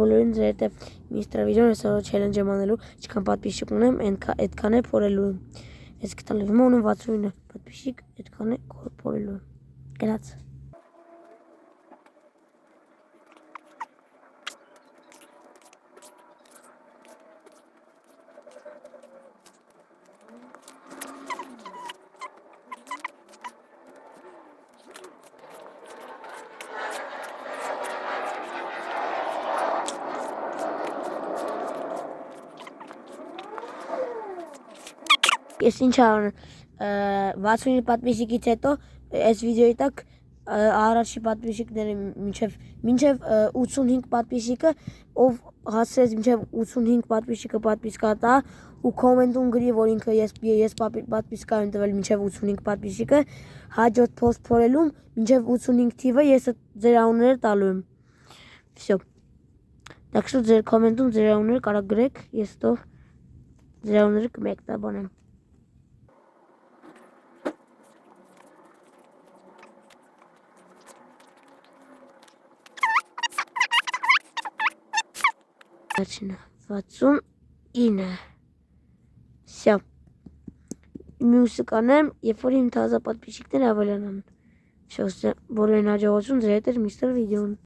Բոլորին ձեր հետ է Միստր Վիդեոն, այսօր չելենջ եմ անելու, ինչքան պատպիսիկ ունեմ, այդքան է փորելու եմ։ Ես կտալվում ունեմ 69 պատպիսիկ, այդքան է փորելու եմ։ Գրած։ Ես ինչ անում 65 պատպիսիկից հետո այս վիդեոյի տակ առաջի պատպիսիկները մինչև 85 պատպիսիկը ով հասցրեց մինչև 85 պատպիսիկը պատպիսկա տա ու կոմենտում գրի որ ինքը ես պատպիսկա եմ տվել մինչև 85 պատպիսիկը հաջորդ post փորելում մինչև 85 թիվը ես ձեր անունները տալու եմ всё так что ձեր կոմենտում ձեր անունները կարող գրեք ես տող ձեր անունները կմեկտաբանեմ Начина 69 Всё Մյուսը կանեմ երբ որ իմ թազա պատպիսիկները ավելանան Всё բոլորին հաջողություն ձեր հետ էր Միստր Վիդեոն